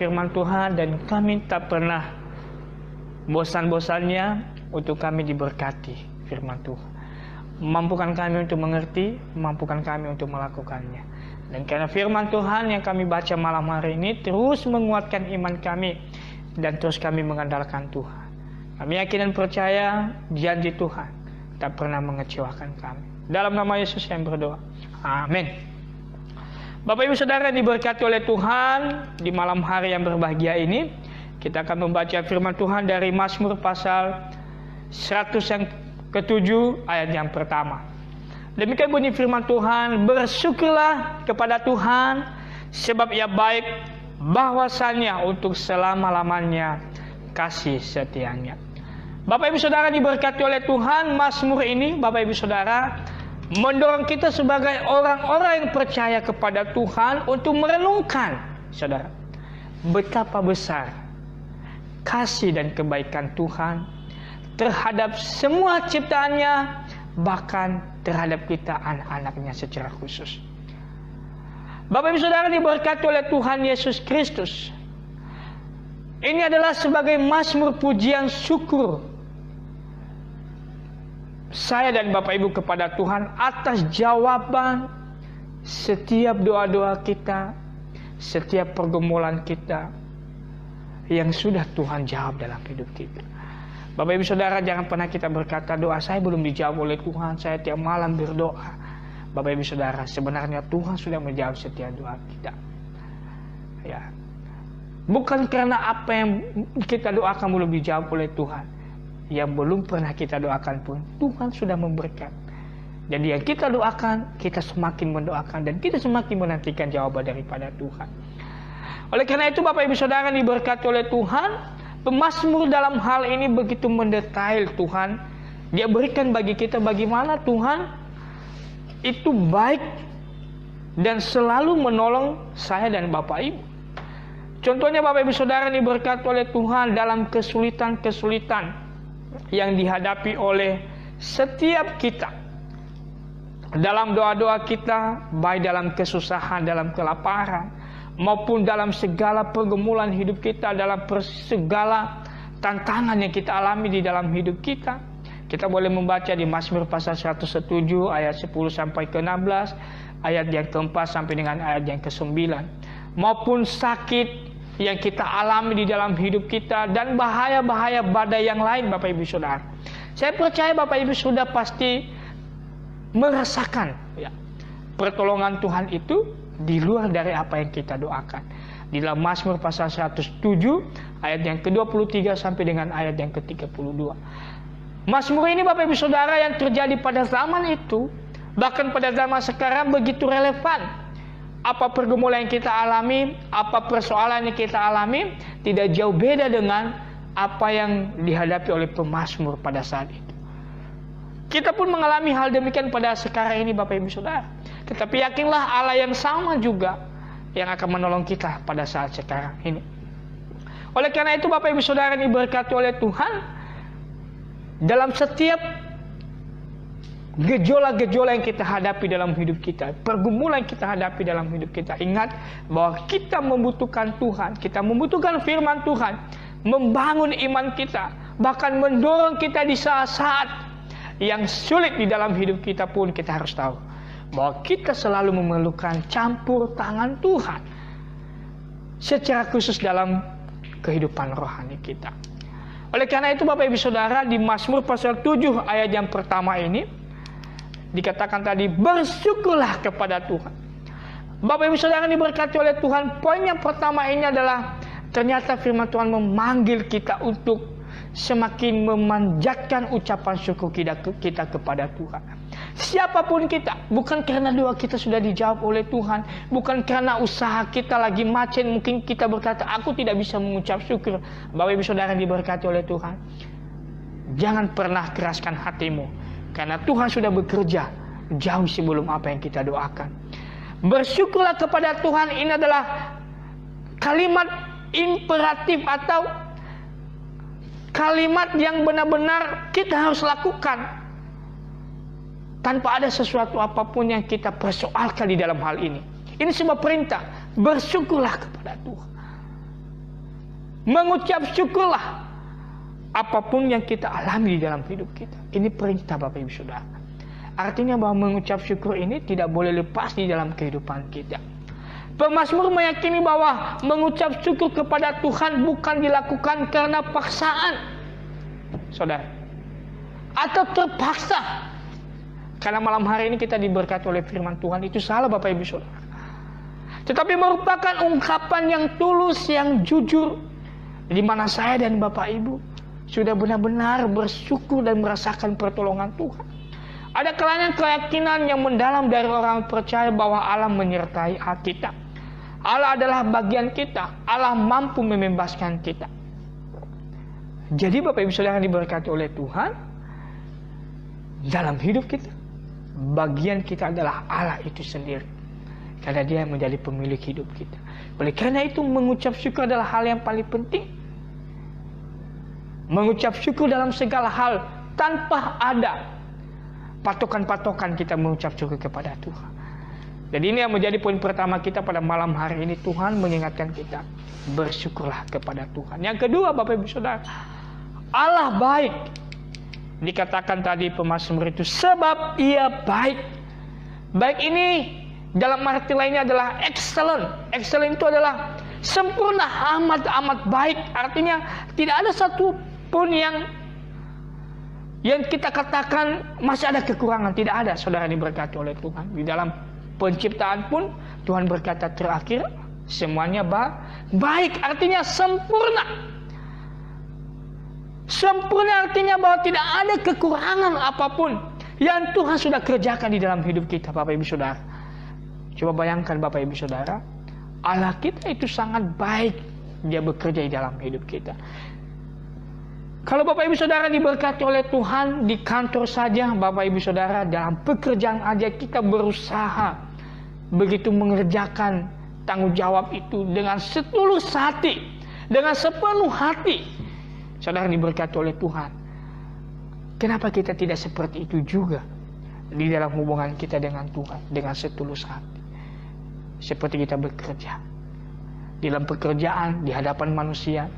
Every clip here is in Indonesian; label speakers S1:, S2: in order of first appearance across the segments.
S1: firman Tuhan dan kami tak pernah bosan-bosannya untuk kami diberkati firman Tuhan. Mampukan kami untuk mengerti, mampukan kami untuk melakukannya. Dan karena firman Tuhan yang kami baca malam hari ini terus menguatkan iman kami dan terus kami mengandalkan Tuhan. Kami yakin dan percaya janji Tuhan tak pernah mengecewakan kami. Dalam nama Yesus yang berdoa. Amin. Bapak Ibu Saudara yang diberkati oleh Tuhan, di malam hari yang berbahagia ini kita akan membaca firman Tuhan dari Mazmur pasal 100 yang ke-7 ayat yang pertama. Demikian bunyi firman Tuhan, bersyukurlah kepada Tuhan sebab Ia baik, bahwasannya untuk selama-lamanya kasih setianya. Bapak Ibu Saudara diberkati oleh Tuhan, Mazmur ini Bapak Ibu Saudara mendorong kita sebagai orang-orang yang percaya kepada Tuhan untuk merenungkan, saudara, betapa besar kasih dan kebaikan Tuhan terhadap semua ciptaannya, bahkan terhadap kita anak-anaknya secara khusus. Bapak Ibu Saudara diberkati oleh Tuhan Yesus Kristus. Ini adalah sebagai mazmur pujian syukur saya dan Bapak Ibu kepada Tuhan atas jawaban setiap doa-doa kita, setiap pergumulan kita yang sudah Tuhan jawab dalam hidup kita. Bapak Ibu Saudara, jangan pernah kita berkata doa saya belum dijawab oleh Tuhan, saya tiap malam berdoa. Bapak Ibu Saudara, sebenarnya Tuhan sudah menjawab setiap doa kita. Ya. Bukan karena apa yang kita doakan belum dijawab oleh Tuhan. Yang belum pernah kita doakan pun Tuhan sudah memberikan. Jadi yang kita doakan, kita semakin mendoakan dan kita semakin menantikan jawaban daripada Tuhan. Oleh karena itu Bapak Ibu Saudara diberkati oleh Tuhan, pemazmur dalam hal ini begitu mendetail Tuhan. Dia berikan bagi kita bagaimana Tuhan itu baik dan selalu menolong saya dan Bapak Ibu. Contohnya Bapak Ibu Saudara diberkati oleh Tuhan dalam kesulitan-kesulitan yang dihadapi oleh setiap kita. Dalam doa-doa kita, baik dalam kesusahan, dalam kelaparan, maupun dalam segala pergumulan hidup kita, dalam segala tantangan yang kita alami di dalam hidup kita. Kita boleh membaca di Mazmur pasal 107 ayat 10 sampai ke 16, ayat yang keempat sampai dengan ayat yang ke-9. Maupun sakit yang kita alami di dalam hidup kita dan bahaya-bahaya badai yang lain Bapak Ibu Saudara. Saya percaya Bapak Ibu sudah pasti merasakan ya, pertolongan Tuhan itu di luar dari apa yang kita doakan. Di dalam Mazmur pasal 107 ayat yang ke-23 sampai dengan ayat yang ke-32. Mazmur ini Bapak Ibu Saudara yang terjadi pada zaman itu, bahkan pada zaman sekarang begitu relevan. Apa pergumulan yang kita alami, apa persoalan yang kita alami, tidak jauh beda dengan apa yang dihadapi oleh pemazmur pada saat itu. Kita pun mengalami hal demikian pada sekarang ini Bapak Ibu Saudara. Tetapi yakinlah Allah yang sama juga yang akan menolong kita pada saat sekarang ini. Oleh karena itu Bapak Ibu Saudara diberkati oleh Tuhan, dalam setiap gejolak-gejolak yang kita hadapi dalam hidup kita, pergumulan yang kita hadapi dalam hidup kita, ingat bahwa kita membutuhkan Tuhan, kita membutuhkan firman Tuhan, membangun iman kita, bahkan mendorong kita di saat-saat yang sulit di dalam hidup kita pun kita harus tahu bahwa kita selalu memerlukan campur tangan Tuhan secara khusus dalam kehidupan rohani kita. Oleh karena itu Bapak Ibu Saudara, di Mazmur pasal 7 ayat yang pertama ini dikatakan tadi, bersyukurlah kepada Tuhan. Bapak Ibu Saudara diberkati oleh Tuhan. Poin yang pertama ini adalah ternyata firman Tuhan memanggil kita untuk semakin memanjatkan ucapan syukur kita kepada Tuhan. Siapapun kita, bukan karena doa kita sudah dijawab oleh Tuhan, bukan karena usaha kita lagi macet, mungkin kita berkata, aku tidak bisa mengucap syukur. Bapak Ibu Saudara diberkati oleh Tuhan, jangan pernah keraskan hatimu. Karena Tuhan sudah bekerja jauh sebelum apa yang kita doakan. Bersyukurlah kepada Tuhan ini adalah kalimat imperatif atau kalimat yang benar-benar kita harus lakukan. Tanpa ada sesuatu apapun yang kita persoalkan di dalam hal ini. Ini sebuah perintah. Bersyukurlah kepada Tuhan. Mengucap syukurlah apapun yang kita alami di dalam hidup kita. Ini perintah Bapak Ibu Saudara. Artinya bahwa mengucap syukur ini tidak boleh lepas di dalam kehidupan kita. Pemazmur meyakini bahwa mengucap syukur kepada Tuhan bukan dilakukan karena paksaan, saudara, atau terpaksa. Karena malam hari ini kita diberkati oleh firman Tuhan, itu salah Bapak Ibu Saudara. Tetapi merupakan ungkapan yang tulus, yang jujur, di mana saya dan Bapak Ibu sudah benar-benar bersyukur dan merasakan pertolongan Tuhan. Ada kelainan keyakinan yang mendalam dari orang percaya bahwa Allah menyertai kita. Allah adalah bagian kita. Allah mampu membebaskan kita. Jadi Bapak Ibu Saudara yang diberkati oleh Tuhan, dalam hidup kita, bagian kita adalah Allah itu sendiri. Karena Dia yang menjadi pemilik hidup kita. Oleh karena itu mengucap syukur adalah hal yang paling penting. Mengucap syukur dalam segala hal tanpa ada patokan-patokan kita mengucap syukur kepada Tuhan. Jadi ini yang menjadi poin pertama kita pada malam hari ini. Tuhan mengingatkan kita, bersyukurlah kepada Tuhan. Yang kedua Bapak Ibu Saudara, Allah baik. Dikatakan tadi pemazmur itu, sebab Ia baik. Baik ini dalam arti lainnya adalah excellent. Excellent itu adalah sempurna, amat baik. Artinya tidak ada satu pun yang kita katakan masih ada kekurangan. Tidak ada, saudara diberkati oleh Tuhan. Di dalam penciptaan pun Tuhan berkata terakhir semuanya baik, artinya sempurna. Sempurna artinya bahwa tidak ada kekurangan apapun yang Tuhan sudah kerjakan di dalam hidup kita, Bapak Ibu Saudara. Coba bayangkan Bapak Ibu Saudara, Allah kita itu sangat baik. Dia bekerja di dalam hidup kita. Kalau Bapak Ibu Saudara diberkati oleh Tuhan di kantor saja, Bapak Ibu Saudara, dalam pekerjaan aja kita berusaha begitu mengerjakan tanggung jawab itu dengan setulus hati, dengan sepenuh hati. Saudara diberkati oleh Tuhan. Kenapa kita tidak seperti itu juga di dalam hubungan kita dengan Tuhan, dengan setulus hati? Seperti kita bekerja dalam pekerjaan di hadapan manusia,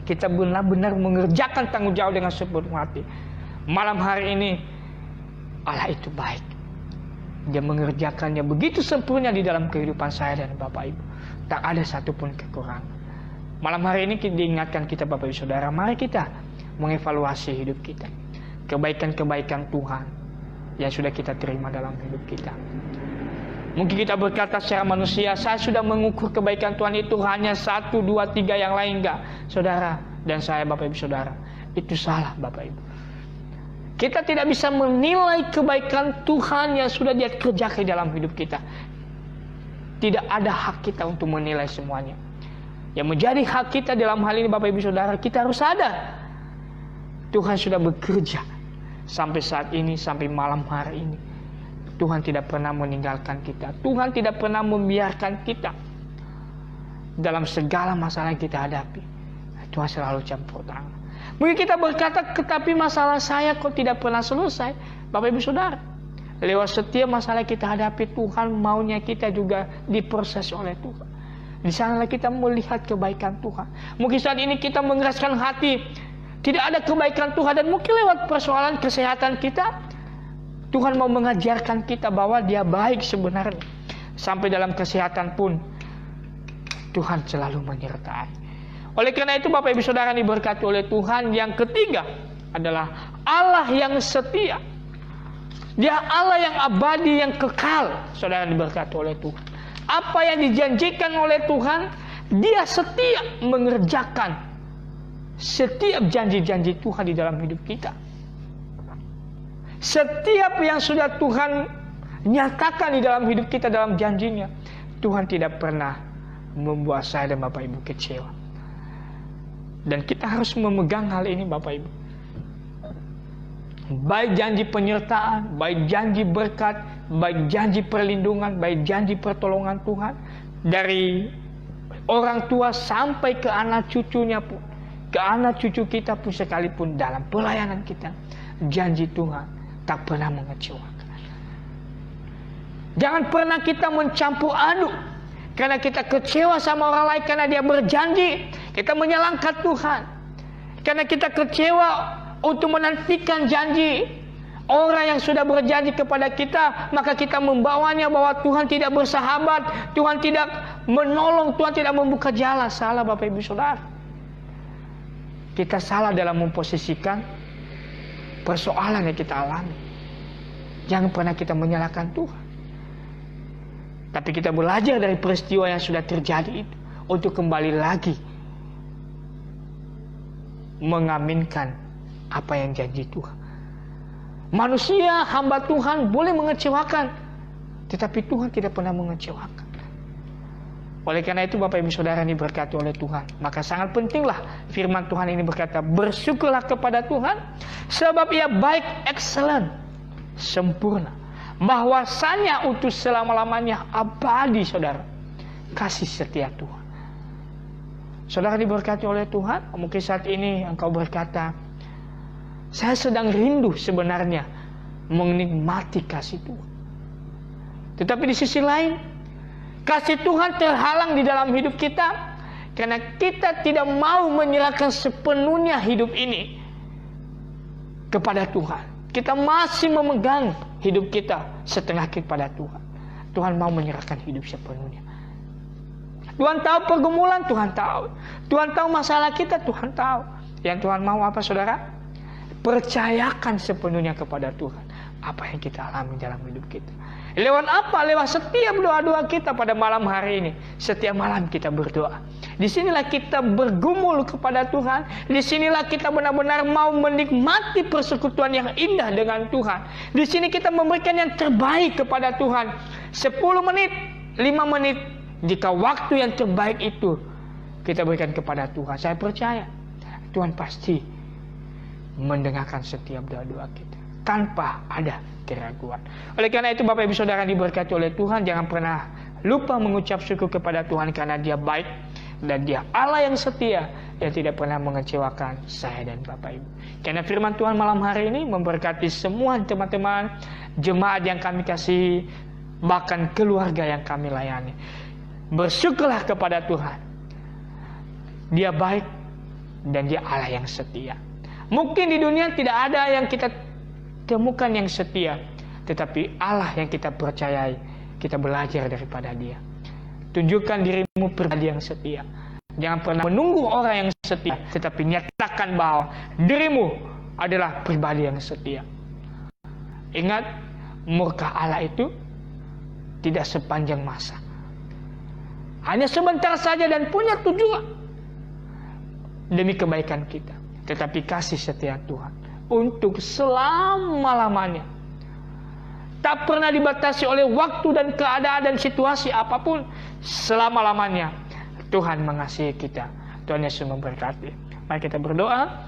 S1: kita benar-benar mengerjakan tanggung jawab dengan sepenuh hati. Malam hari ini Allah itu baik. Dia mengerjakannya begitu sempurna di dalam kehidupan saya dan Bapak Ibu. Tak ada satupun kekurangan. Malam hari ini diingatkan kita Bapak Ibu Saudara, mari kita mengevaluasi hidup kita. Kebaikan-kebaikan Tuhan yang sudah kita terima dalam hidup kita. Mungkin kita berkata secara manusia, saya sudah mengukur kebaikan Tuhan itu hanya 1, 2, 3 yang lain. Enggak, saudara dan saya Bapak Ibu Saudara, itu salah Bapak Ibu. Kita tidak bisa menilai kebaikan Tuhan yang sudah Dia kerjakan dalam hidup kita. Tidak ada hak kita untuk menilai semuanya. Yang menjadi hak kita dalam hal ini Bapak Ibu Saudara, kita harus sadar Tuhan sudah bekerja sampai saat ini, sampai malam hari ini. Tuhan tidak pernah meninggalkan kita. Tuhan tidak pernah membiarkan kita dalam segala masalah yang kita hadapi. Tuhan selalu campur tangan. Mungkin kita berkata, tetapi masalah saya kok tidak pernah selesai. Bapak Ibu Saudara, lewat setiap masalah kita hadapi, Tuhan maunya kita juga diproses oleh Tuhan. Di sanalah kita melihat kebaikan Tuhan. Mungkin saat ini kita mengeraskan hati, tidak ada kebaikan Tuhan, dan mungkin lewat persoalan kesehatan kita, Tuhan mau mengajarkan kita bahwa Dia baik sebenarnya. Sampai dalam kesehatan pun Tuhan selalu menyertai. Oleh karena itu Bapak Ibu Saudara diberkati oleh Tuhan. Yang ketiga adalah Allah yang setia. Dia Allah yang abadi, yang kekal. Saudara diberkati oleh Tuhan. Apa yang dijanjikan oleh Tuhan, Dia setia mengerjakan setiap janji-janji Tuhan di dalam hidup kita. Setiap yang sudah Tuhan nyatakan di dalam hidup kita, dalam janjinya, Tuhan tidak pernah membuat saya dan Bapak Ibu kecewa. Dan kita harus memegang hal ini Bapak Ibu. Baik janji penyertaan, baik janji berkat, baik janji perlindungan, baik janji pertolongan Tuhan, dari orang tua sampai ke anak cucunya pun, ke anak cucu kita pun sekalipun, dalam pelayanan kita, janji Tuhan tak pernah mengecewakan. Jangan pernah kita mencampur aduk karena kita kecewa sama orang lain karena dia berjanji, Kita menyalahkan Tuhan karena kita kecewa untuk menantikan janji orang yang sudah berjanji kepada kita. Maka kita membawanya bahwa Tuhan tidak bersahabat, Tuhan tidak menolong, Tuhan tidak membuka jalan. Salah Bapak Ibu Saudara. Kita salah dalam memposisikan persoalan yang kita alami. Jangan pernah kita menyalahkan Tuhan. Tapi kita belajar dari peristiwa yang sudah terjadi itu untuk kembali lagi mengaminkan apa yang janji Tuhan. Manusia, hamba Tuhan boleh mengecewakan, tetapi Tuhan tidak pernah mengecewakan. Oleh karena itu Bapak Ibu Saudara ini diberkati oleh Tuhan, maka sangat pentinglah firman Tuhan ini berkata, bersyukurlah kepada Tuhan sebab Ia baik, excellent, sempurna, bahwasanya untuk selama-lamanya abadi. Saudara, kasih setia Tuhan. Saudara diberkati oleh Tuhan. Mungkin saat ini engkau berkata, saya sedang rindu sebenarnya menikmati kasih Tuhan. Tetapi di sisi lain, kasih Tuhan terhalang di dalam hidup kita karena kita tidak mau menyerahkan sepenuhnya hidup ini kepada Tuhan. Kita masih memegang hidup kita setengah kepada Tuhan. Tuhan mau menyerahkan hidup sepenuhnya. Tuhan tahu pergumulan, Tuhan tahu. Tuhan tahu masalah kita, Tuhan tahu. Yang Tuhan mau apa saudara? Percayakan sepenuhnya kepada Tuhan apa yang kita alami dalam hidup kita. Lewat apa? Lewat setiap doa-doa kita pada malam hari ini. Setiap malam kita berdoa. Disinilah kita bergumul kepada Tuhan. Disinilah kita benar-benar mau menikmati persekutuan yang indah dengan Tuhan. Di sini kita memberikan yang terbaik kepada Tuhan. 10 menit, 5 menit. Jika waktu yang terbaik itu kita berikan kepada Tuhan, saya percaya Tuhan pasti mendengarkan setiap doa-doa kita tanpa ada keraguan. Oleh karena itu Bapak Ibu Saudara diberkati oleh Tuhan, jangan pernah lupa mengucap syukur kepada Tuhan karena Dia baik dan Dia Allah yang setia yang tidak pernah mengecewakan saya dan Bapak Ibu. Karena firman Tuhan malam hari ini memberkati semua teman-teman jemaat yang kami kasihi, bahkan keluarga yang kami layani. Bersyukurlah kepada Tuhan. Dia baik dan Dia Allah yang setia. Mungkin di dunia tidak ada yang kita temukan yang setia, tetapi Allah yang kita percayai, kita belajar daripada Dia. Tunjukkan dirimu pribadi yang setia. Jangan pernah menunggu orang yang setia, tetapi nyatakan bahwa dirimu adalah pribadi yang setia. Ingat, murka Allah itu tidak sepanjang masa. Hanya sebentar saja dan punya tujuan demi kebaikan kita. Tetapi kasih setia Tuhan untuk selama-lamanya. Tak pernah dibatasi oleh waktu dan keadaan dan situasi apapun. Selama-lamanya Tuhan mengasihi kita. Tuhan Yesus memberkati. Mari kita berdoa.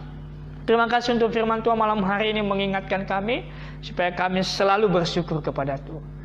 S1: Terima kasih untuk firman Tuhan malam hari ini mengingatkan kami supaya kami selalu bersyukur kepada Tuhan.